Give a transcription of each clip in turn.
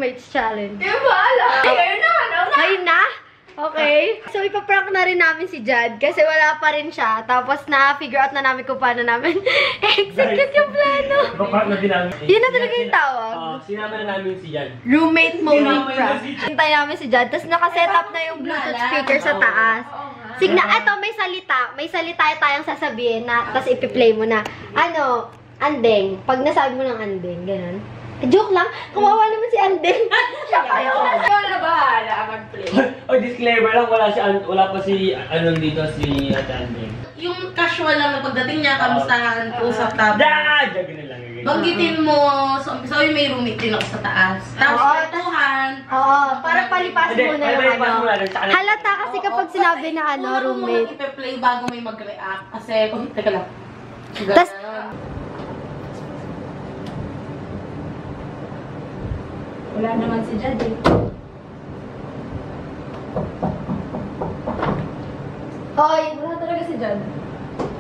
roommates challenge. Kaya bahala. Ngayon na? Okay. So, ipaprank na rin namin si Jad kasi wala pa rin siya. Tapos, na-figure out na namin kung paano namin execute yung plano. Ipaprank na din namin. Yun na talaga yung tawag. Sinama na namin si Jan. Roommate moment prank. Hintay namin si Jad. Tapos, nakaset up na yung Bluetooth speaker sa taas. Signa, eto, may salita. May salita tayong sasabihin na, tapos ipi-play mo na. Ano, andeng. Pag nasabi mo ng andeng, ganun. Joke lang. Kawawa naman si Andeng. Ikaw na bahala mag-play. Oh, disclaimer lang, wala pa si, dito, si Ate Andeng. Yung casual lang na pagdating niya, kamustahan, usap tapos. Ganun lang. Banggitin mo, so may roommate din ako sa taas. Tapos kwentuhan. Oo, para palipasin mo na yung ano. Halata kasi kapag sinabi na roommate. Una mo ipe-play bago may mag-react. Kasi, teka lang. Tas, wala naman si Jad eh. Hoy, Wala talaga si Jad.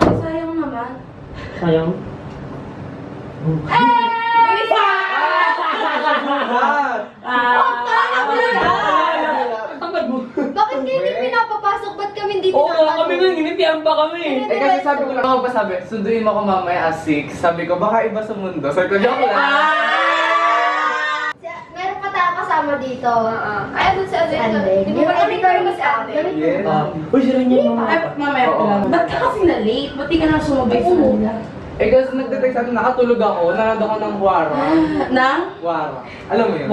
Sayang naman. Sayang. bakit kayo hindi pinapapasok? Ba't kami hindi Oo, pinapasok? kami nga, ginitihan pa kami. Eh kasi sabi ko lang ako pa sabi, sunduin mo ako mamaya as 6. Sabi ko, baka iba sa mundo. Sabi ko, joke lang. Meron pa tayo kasama dito. Ay, ano si Ate? Andeng. Hindi ba kami kayo mas ate? Yes. Uy, sila niya yung Ay, mamaya pa lang. Ba't ka kasi na-late? Ba't di ka na sumabay sa kanila? Eh kasi nagte-text ako, nakatulog ako, nanood ako ng Wara. Nang? Wara. Alam mo yun?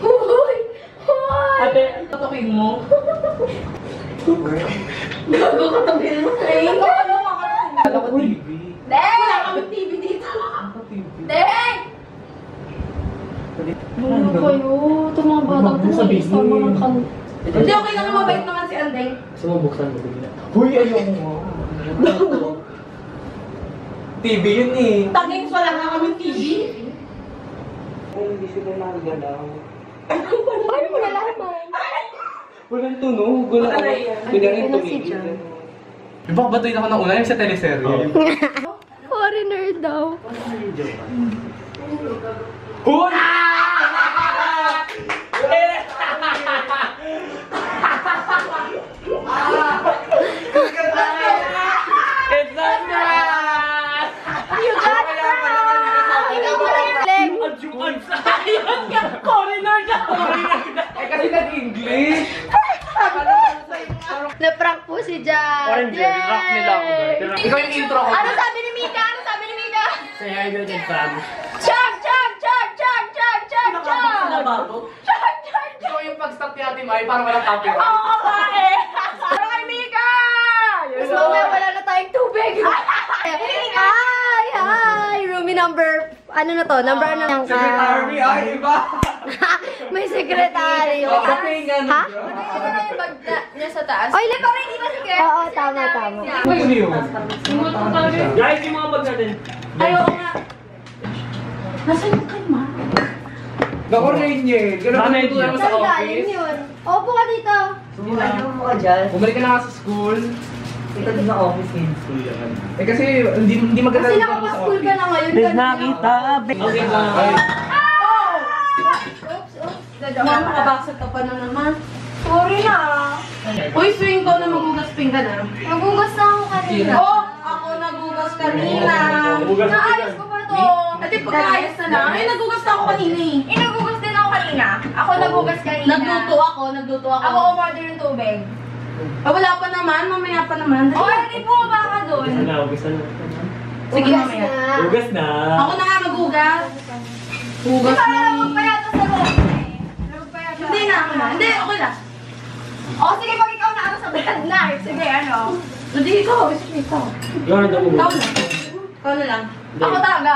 Hoy! Ate, Tutukin mo. Gago ka tabi mo. Ay, ano ka? Alam ko TV. Deng! Wala kami TV dito. Ako TV. Deng! Ano kayo? Ito mga batang tumalis na mga kan... Hindi, okay lang, mabait naman si Andeng. gusto mo buksan mo bigla? Huy, ayoko mo. TV yun eh. Tagings wala nga kami TV. Ay, hindi sila nakagalaw. Paano mo nalaman? Walang tunog. Walang Wala ano. yan. Kunyari Ano si tumigil. John? Di ba kabatuin ako ng una yung sa teleserye? Foreigner daw. Huy! It's not that! You got prank! Adjuan sa ayan ka! Foreigner na! Eh kasi nag-English. Na-prank po si Jan. Foreigner, rock nila ako. Ikaw yung intro ko. Ano sabi ni Mika? Ano sabi ni Mika? Say hi to the fam. Chag! Chag! Chag! Chag! Chag! Chag! Chag! Chag! Chag! Ikaw yung pag-stop ni Ate Mai, parang walang copyright. Oo ba eh! Pero kay Mika! Gusto mo wala na tayong tubig. Hi! Hi! Roomie number... Ano na to? Number ano lang ka? Secretary, ay iba. May sekretary. Okay nga Ha? Ano na yung bag niya sa taas? Oy, lipa rin, di ba si Kurt? Oo, tama, tama. Ano yun? Guys, yung mga bag natin. Ayaw nga. Nasaan yung kalma? Naku, Rainier. Ganun Mami, ka tulad mo sa Saan galing office. yun? Opo ka dito. Bumalik ka na nga sa school. Ito din na office ngayon. Eh kasi hindi maganda Kasi yung sa nakapa-school ka na ngayon. Please nakita. Okay ba? Mama, makabasag ka pa na naman. Sorry na. Uy, swing ko na magugas ping ka na. Nagugas na ako kanina. Oh, ako nagugas kanina. Naayos ko pa to. Ate, pagkaayos na lang. Ay, nagugas na ako kanina eh. Nagugas din ako kanina. Ako nagugas kanina. Nagluto ako. Ako umorder ng tubig. Ah, wala pa naman. Mamaya pa naman. O, hindi bumaba ka doon. Ugas na, ugas na. Sige, Ugas mamaya. na. Ugas na. Ako na nga magugas. Hugas Ikaw na. na magpayata sa loob. Magpayata. Hindi na ako na. Hindi, okay lang. O, sige, pag ikaw na sa bed na. Sige, ano? Hindi, ikaw. Sige, ikaw. Ikaw na daw Ikaw ugas. na. Ikaw na lang. Ako talaga.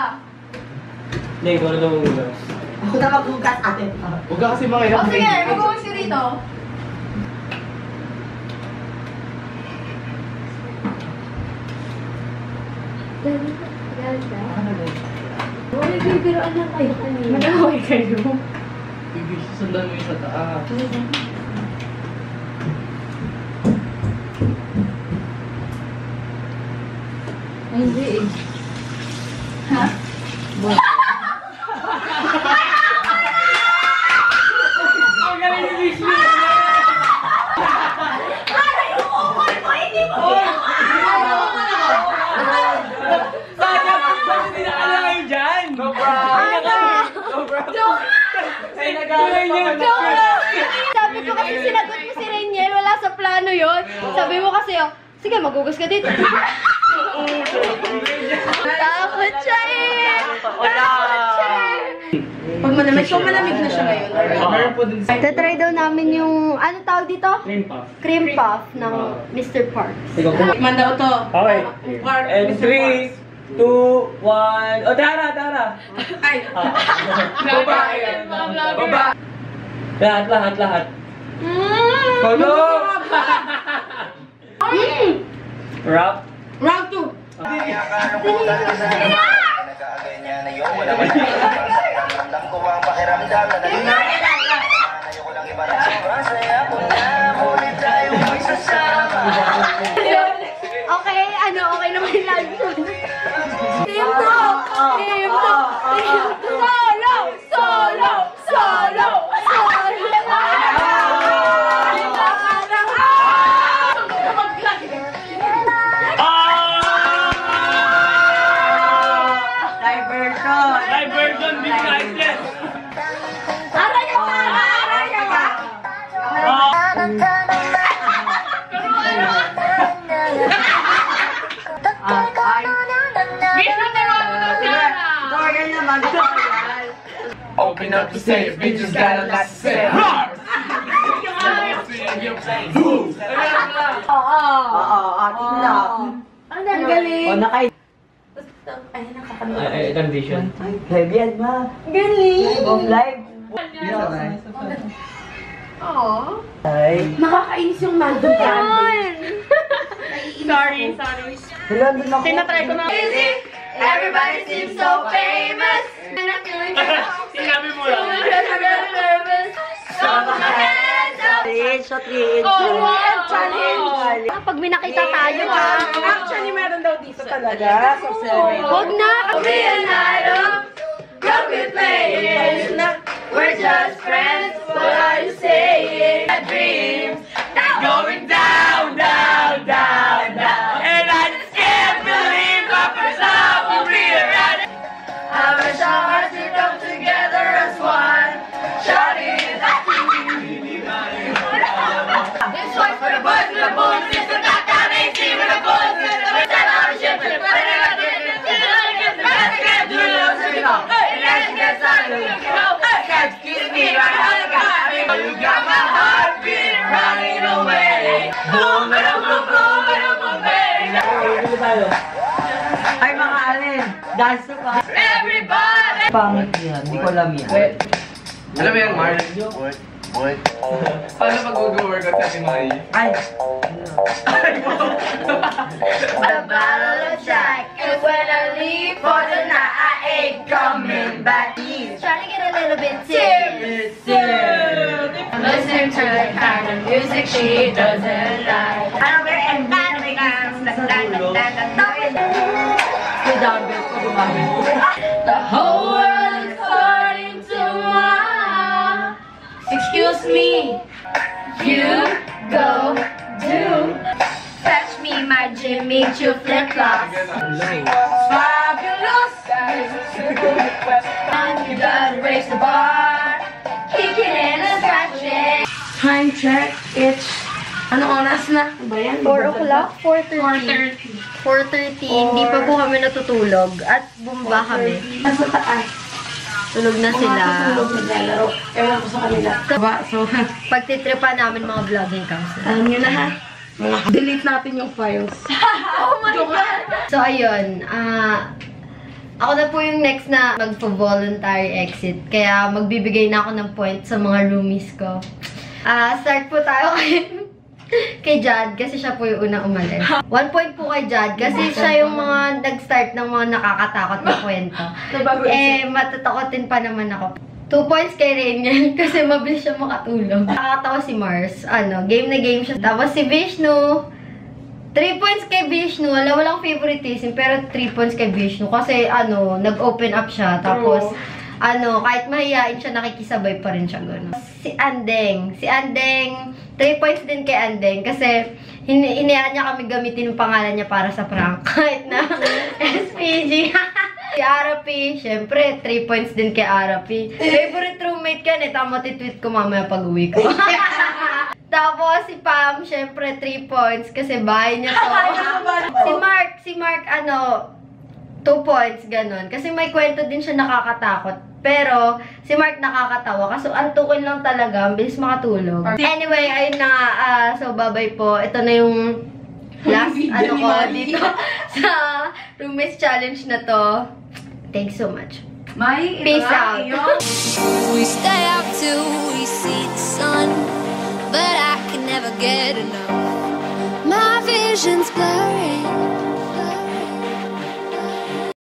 Hindi, ikaw na daw ugas. Ako na magbukas atin. Huwag ka kasi mga O, hirap. sige, mag-uwas ka rito. Wala, bibiroan lang kayo kanina. Nag-away kayo. Ibig sundan mo yung sa taas. Hindi eh. Ha? Ang galing ni Vishnu! Hindi na alam kayo dyan! No problem! Ay, nag-aaral pa ka na. Sabi ko kasi sinagot mo si Rainiel, wala sa plano yon. Sabi mo kasi, oh, sige, magugas ka dito. Takot siya eh! Takot siya eh! Pag malamig, so malamig na siya ngayon. Meron po dun sa... Tatry daw namin yung, ano tawag dito? Cream puff. Cream puff ng Mr. Parks. Ikaw kumain. Tikman daw to. Okay. Park, And Mr. 3, 2, 1... Oh, Dara! Ay! Babae! Babae! Lahat. Hello! Rap. Round 2. Okay, okay naman yung live show. Team 2! Solo! Live version, big priceless! Aray ka! Open up the safe, bitches got a lot to say. Ating na. Ang galing! O, nakay... Condition. Heavy yan, ma. Galing! Off live. Ay. Nakakainis yung nandun ka. Sorry. Wala, doon ako. Tinatry ko na. Everybody seems so famous. And I'm feeling Sinabi mo lang. nervous. So put my hands up. Challenge. Pag may nakita tayo, ha? Actually, meron daw dito Talaga? Sa seven. Huwag na. Be an idol. Don't be playing. We're just friends. What are you saying? A dream. Going down. And I just can't believe my first love will be around. I wish our hearts could come together as one. Shawty, this one's for the boys and the boys. It's the knockout AC with the boys. It's the out of shit. But I never did it. Excuse me, you got my heart beating running away. Boom, boom, boom, baby. Ay, mga alin. Dance na pa. Everybody. Pangit yan. Hindi ko alam yan. Alam mo yan, Mark? Paano mag-workout sa si Mai? Ay. The battle of Jack, and when I leave for the night, I ain't coming back. Trying to get a little bit serious. Listen to the kind of music she doesn't like. I don't care if I'm the whole world is starting to want. Excuse me, you go do. Fetch me my Jimmy Choo flip-flops. Fabulous. And you gotta raise the bar. Kick it in and scratch it. Time check, it's... Ano oras na? Ba yan? 4 o'clock? 4:30. 4:30. Hindi pa po kami natutulog. At bumba kami. Nasa taas. Tulog na sila. Tulog naglalaro. Ewan ko sa kanila. So, Pagtitripa namin mga vlogging cams. alam nyo na ha? Delete natin yung files. Oh my God! So, ayun. Ako na po yung next na magpo-voluntary exit. Kaya magbibigay na ako ng point sa mga roomies ko. Start po tayo kay Jad kasi siya po yung unang umalis. 1 point po kay Jad kasi siya yung mga nag-start ng mga nakakatakot na kwento. Matatakotin pa naman ako. 2 points kay Rainiel kasi mabilis siya makatulog. Nakakatawa si Mars. Game na game siya. Tapos si Vishnu, 3 points kay Vishnu. Walang favoritism, pero 3 points kay Vishnu. Kasi, nag-open up siya. Tapos, kahit mahihain siya, nakikisabay pa rin siya. Ganun. Si Andeng. 3 points din kay Andeng. Kasi, hinayaan niya kami gamitin yung pangalan niya para sa prank. Kahit na SPG. Si Arapi, syempre, 3 points din kay Arapi. Favorite roommate ka, tama titweet ko mamaya pag-uwi ko. Tapos, si Pam, syempre, 3 points kasi bahay niya to. Si Mark, 2 points, ganun. Kasi may kwento din siya nakakatakot. Pero, si Mark nakakatawa. Kaso, antukin lang talaga. Ang bilis makatulog. Anyway, ayun na nga. So, bye-bye po. Ito na yung last, ko, dito sa roommates challenge na to. Thanks so much. Peace out. We stay up till we see the sun, but I can never get enough. My vision's blurry.